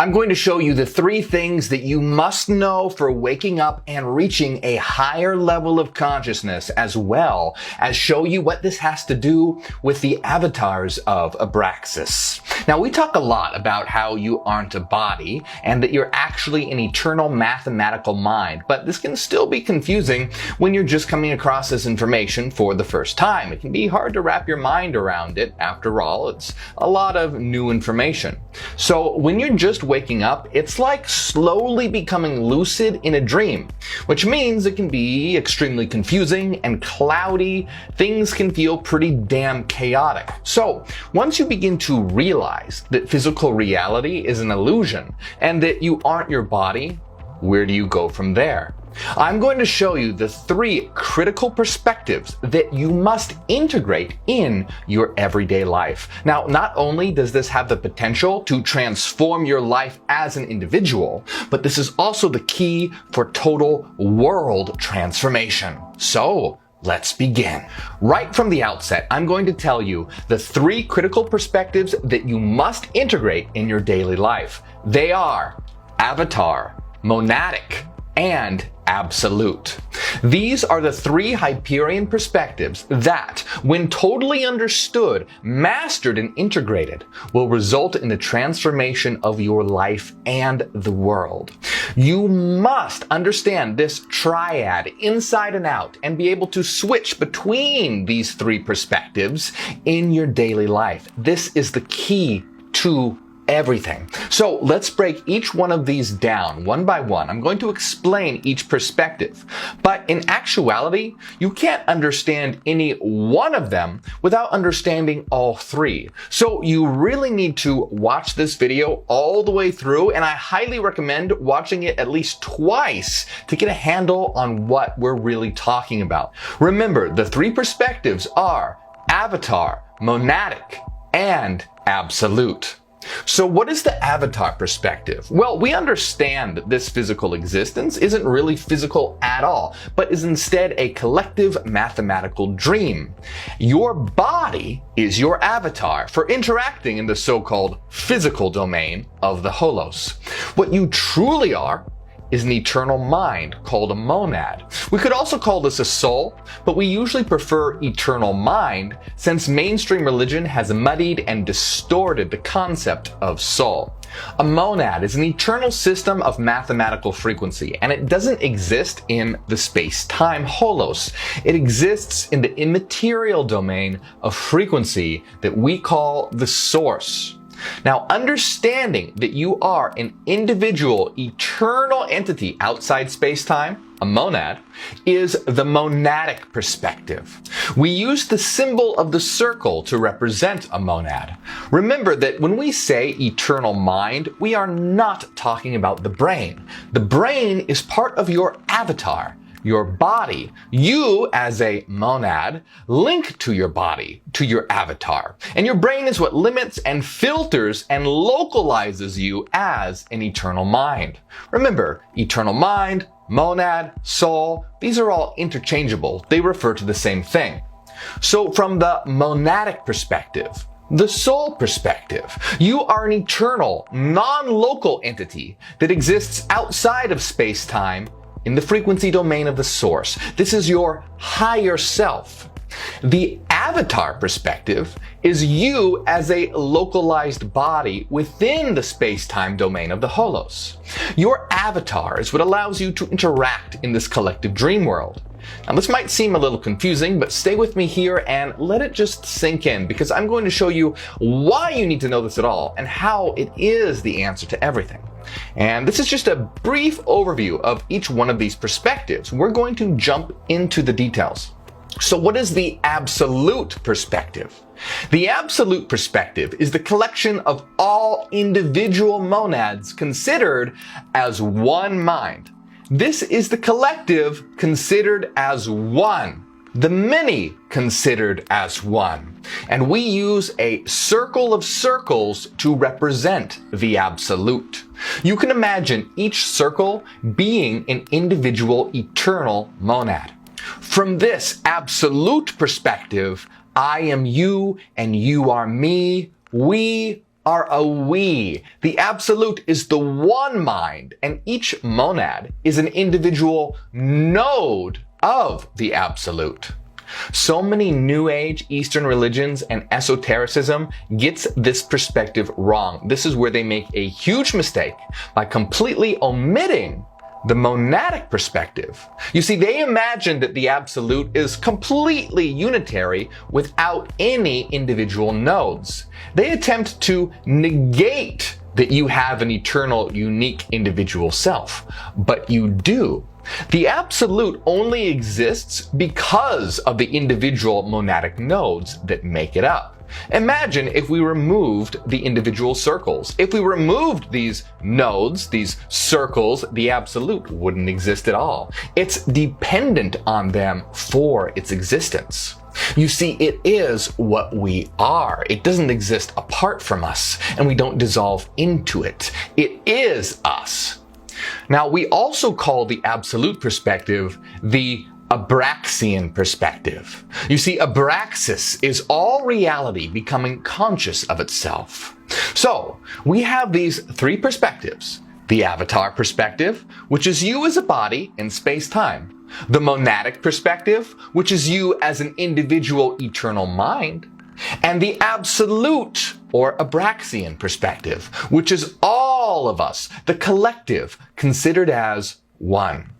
I'm going to show you the 3 things that you must know for waking up and reaching a higher level of consciousness, as well as show you what this has to do with the avatars of Abraxas. Now, we talk a lot about how you aren't a body and that you're actually an eternal mathematical mind, but this can still be confusing when you're just coming across this information for the first time. It can be hard to wrap your mind around it. After all, it's a lot of new information. So when you're just waking up, it's like slowly becoming lucid in a dream, which means it can be extremely confusing and cloudy. Things can feel pretty damn chaotic. So once you begin to realize that physical reality is an illusion and that you aren't your body, where do you go from there? I'm going to show you the 3 critical perspectives that you must integrate in your everyday life. Now, not only does this have the potential to transform your life as an individual, but this is also the key for total world transformation. So, let's begin. Right from the outset, I'm going to tell you the 3 critical perspectives that you must integrate in your daily life. They are avatar, monadic, and absolute. These are the 3 Hyperion perspectives that, when totally understood, mastered, and integrated, will result in the transformation of your life and the world. You must understand this triad inside and out and be able to switch between these 3 perspectives in your daily life. This is the key to everything. So let's break each one of these down one by one. I'm going to explain each perspective, but in actuality, you can't understand any one of them without understanding all 3. So you really need to watch this video all the way through, and I highly recommend watching it at least twice to get a handle on what we're really talking about. Remember, the 3 perspectives are avatar, monadic, and absolute. So what is the avatar perspective? Well, we understand that this physical existence isn't really physical at all, but is instead a collective mathematical dream. Your body is your avatar for interacting in the so-called physical domain of the holos. What you truly are is an eternal mind called a monad. We could also call this a soul, but we usually prefer eternal mind since mainstream religion has muddied and distorted the concept of soul. A monad is an eternal system of mathematical frequency, and it doesn't exist in the space-time holos. It exists in the immaterial domain of frequency that we call the source. Now, understanding that you are an individual, eternal entity outside space-time, a monad, is the monadic perspective. We use the symbol of the circle to represent a monad. Remember that when we say eternal mind, we are not talking about the brain. The brain is part of your avatar, your body. You, as a monad, link to your body, to your avatar. And your brain is what limits and filters and localizes you as an eternal mind. Remember, eternal mind, monad, soul, these are all interchangeable. They refer to the same thing. So from the monadic perspective, the soul perspective, you are an eternal, non-local entity that exists outside of space-time in the frequency domain of the source. This is your higher self. The avatar perspective is you as a localized body within the space-time domain of the holos. Your avatar is what allows you to interact in this collective dream world. Now, this might seem a little confusing, but stay with me here and let it just sink in, because I'm going to show you why you need to know this at all and how it is the answer to everything. And this is just a brief overview of each one of these perspectives. We're going to jump into the details. So what is the absolute perspective? The absolute perspective is the collection of all individual monads considered as one mind. This is the collective considered as one, the many considered as one. And we use a circle of circles to represent the absolute. You can imagine each circle being an individual eternal monad. From this absolute perspective, I am you and you are me. We are a we. The absolute is the one mind, and each monad is an individual node of the absolute. So many New Age Eastern religions and esotericism gets this perspective wrong. This is where they make a huge mistake by completely omitting the monadic perspective. You see, they imagine that the absolute is completely unitary without any individual nodes. They attempt to negate that you have an eternal, unique individual self, but you do. The absolute only exists because of the individual monadic nodes that make it up. Imagine if we removed the individual circles. If we removed these nodes, these circles, the absolute wouldn't exist at all. It's dependent on them for its existence. You see, it is what we are. It doesn't exist apart from us, and we don't dissolve into it. It is us. Now, we also call the absolute perspective the Abraxian perspective. You see, abraxis is all reality becoming conscious of itself. So, we have these three perspectives. The avatar perspective, which is you as a body in space-time. The monadic perspective, which is you as an individual eternal mind. And the absolute or Abraxian perspective, which is all of us, the collective, considered as one.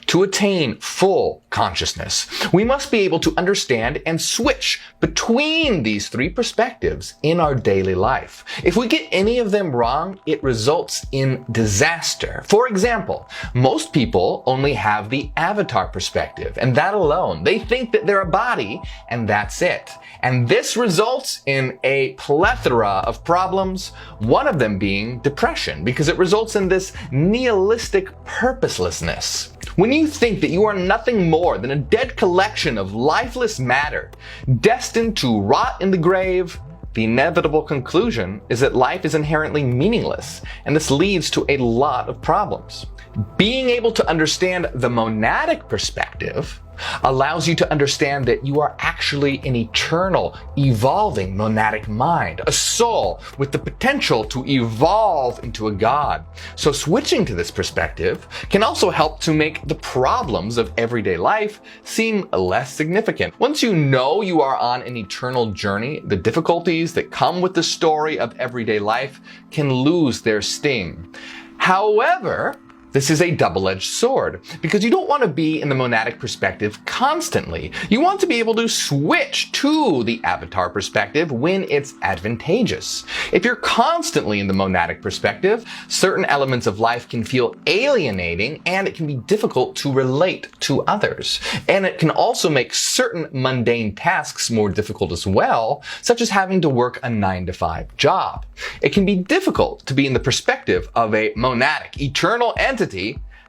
To attain full consciousness, we must be able to understand and switch between these three perspectives in our daily life. If we get any of them wrong, it results in disaster. For example, most people only have the avatar perspective, and that alone. They think that they're a body, and that's it. And this results in a plethora of problems, one of them being depression, because it results in this nihilistic purposelessness. When you think that you are nothing more than a dead collection of lifeless matter, destined to rot in the grave, the inevitable conclusion is that life is inherently meaningless, and this leads to a lot of problems. Being able to understand the monadic perspective allows you to understand that you are actually an eternal, evolving monadic mind, a soul with the potential to evolve into a god. So switching to this perspective can also help to make the problems of everyday life seem less significant. Once you know you are on an eternal journey, the difficulties that come with the story of everyday life can lose their sting. However, this is a double-edged sword, because you don't want to be in the monadic perspective constantly. You want to be able to switch to the avatar perspective when it's advantageous. If you're constantly in the monadic perspective, certain elements of life can feel alienating, and it can be difficult to relate to others. And it can also make certain mundane tasks more difficult as well, such as having to work a 9-to-5 job. It can be difficult to be in the perspective of a monadic, eternal entity,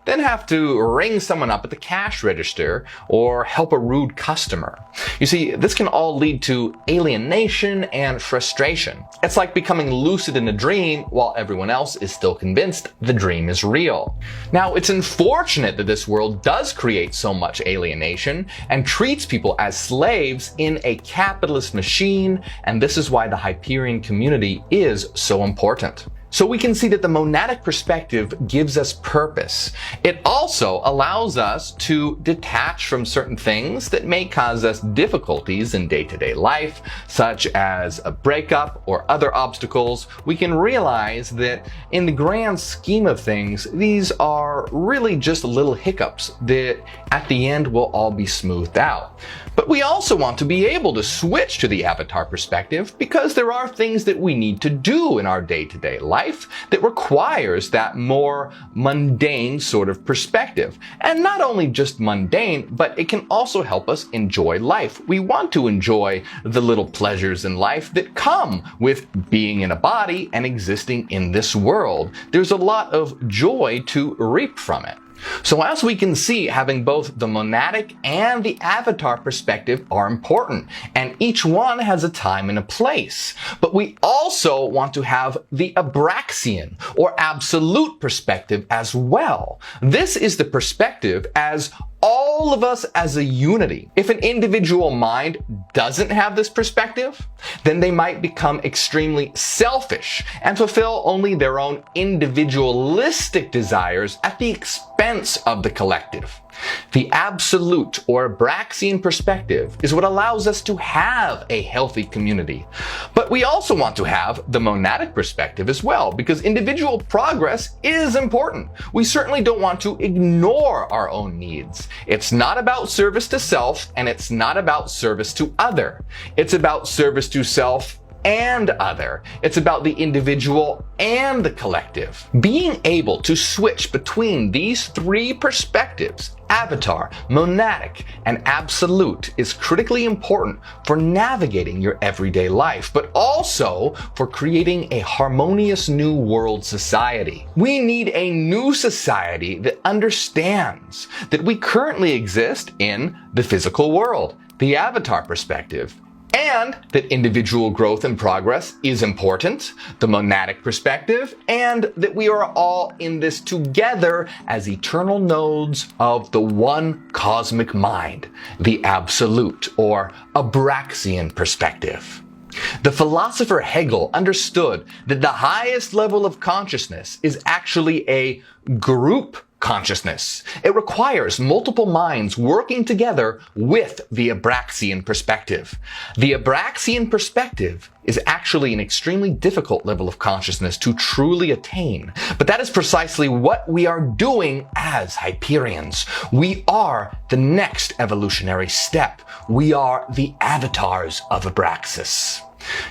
then have to ring someone up at the cash register or help a rude customer. You see, this can all lead to alienation and frustration. It's like becoming lucid in a dream while everyone else is still convinced the dream is real. Now, it's unfortunate that this world does create so much alienation and treats people as slaves in a capitalist machine, and this is why the Hyperion community is so important. So we can see that the monadic perspective gives us purpose. It also allows us to detach from certain things that may cause us difficulties in day-to-day life, such as a breakup or other obstacles. We can realize that in the grand scheme of things, these are really just little hiccups that at the end will all be smoothed out. But we also want to be able to switch to the avatar perspective because there are things that we need to do in our day-to-day life that requires that more mundane sort of perspective. And not only just mundane, but it can also help us enjoy life. We want to enjoy the little pleasures in life that come with being in a body and existing in this world. There's a lot of joy to reap from it. So as we can see, having both the monadic and the avatar perspective are important, and each one has a time and a place. But we also want to have the Abraxian or absolute perspective as well. This is the perspective as all of us as a unity. If an individual mind doesn't have this perspective, then they might become extremely selfish and fulfill only their own individualistic desires at the expense of the collective. The absolute or Abraxian perspective is what allows us to have a healthy community. But we also want to have the monadic perspective as well, because individual progress is important. We certainly don't want to ignore our own needs. It's not about service to self, and it's not about service to other. It's about service to self and other. It's about the individual and the collective. Being able to switch between these three perspectives, avatar, monadic, and absolute, is critically important for navigating your everyday life, but also for creating a harmonious new world society. We need a new society that understands that we currently exist in the physical world, the avatar perspective, and that individual growth and progress is important, the monadic perspective, and that we are all in this together as eternal nodes of the one cosmic mind, the absolute or Abraxian perspective. The philosopher Hegel understood that the highest level of consciousness is actually a group consciousness. It requires multiple minds working together with the Abraxian perspective. The Abraxian perspective is actually an extremely difficult level of consciousness to truly attain. But that is precisely what we are doing as Hyperions. We are the next evolutionary step. We are the avatars of Abraxas.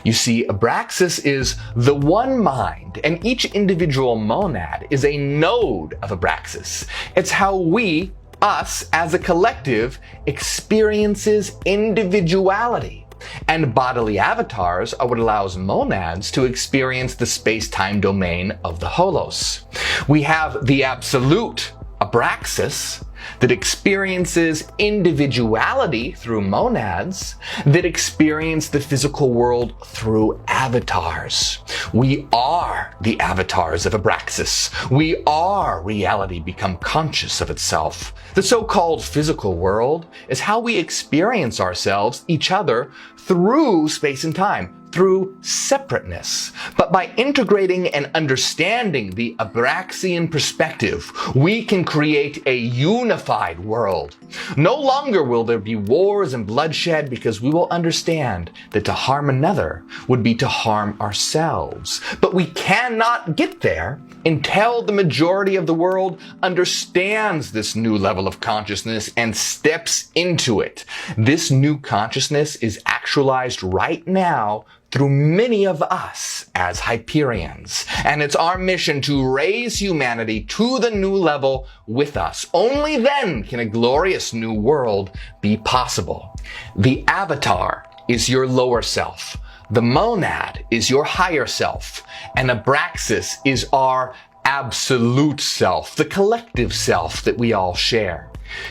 You see, Abraxas is the one mind, and each individual monad is a node of Abraxas. It's how we, us as a collective, experiences individuality. And bodily avatars are what allows monads to experience the space-time domain of the holos. We have the absolute Abraxas that experiences individuality through monads, that experience the physical world through avatars. We are the avatars of Abraxas. We are reality become conscious of itself. The so-called physical world is how we experience ourselves, each other, through space and time, through separateness. But by integrating and understanding the Abraxian perspective, we can create a unified world. No longer will there be wars and bloodshed, because we will understand that to harm another would be to harm ourselves. But we cannot get there until the majority of the world understands this new level of consciousness and steps into it. This new consciousness is actualized right now through many of us as Hyperions. And it's our mission to raise humanity to the new level with us. Only then can a glorious new world be possible. The avatar is your lower self. The monad is your higher self. And Abraxas is our absolute self, the collective self that we all share.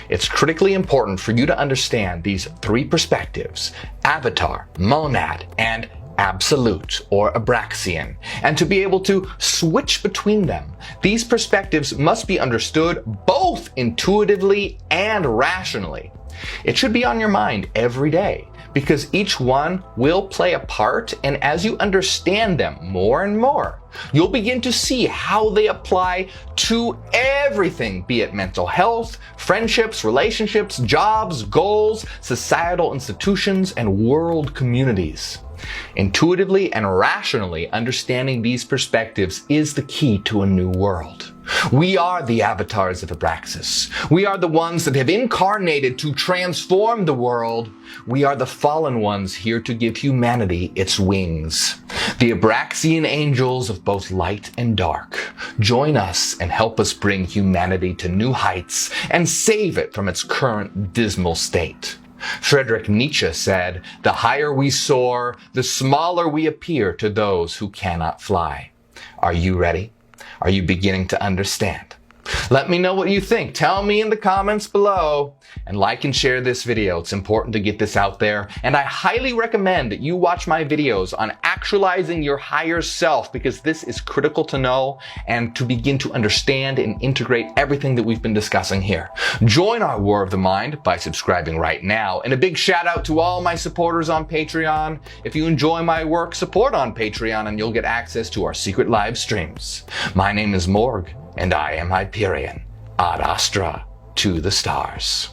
It's critically important for you to understand these three perspectives: avatar, monad, and absolute or Abraxian, and to be able to switch between them. These perspectives must be understood both intuitively and rationally. It should be on your mind every day, because each one will play a part, and as you understand them more and more, you'll begin to see how they apply to everything, be it mental health, friendships, relationships, jobs, goals, societal institutions, and world communities. Intuitively and rationally understanding these perspectives is the key to a new world. We are the avatars of Abraxas. We are the ones that have incarnated to transform the world. We are the fallen ones here to give humanity its wings. The Abraxian angels of both light and dark. Join us and help us bring humanity to new heights and save it from its current dismal state. Friedrich Nietzsche said, "The higher we soar, the smaller we appear to those who cannot fly." Are you ready? Are you beginning to understand? Let me know what you think. Tell me in the comments below, and like and share this video. It's important to get this out there, and I highly recommend that you watch my videos on actualizing your higher self, because this is critical to know and to begin to understand and integrate everything that we've been discussing here. Join our War of the Mind by subscribing right now, and a big shout out to all my supporters on Patreon. If you enjoy my work, support on Patreon and you'll get access to our secret live streams. My name is Morg, and I am Hyperion. Ad Astra, to the stars.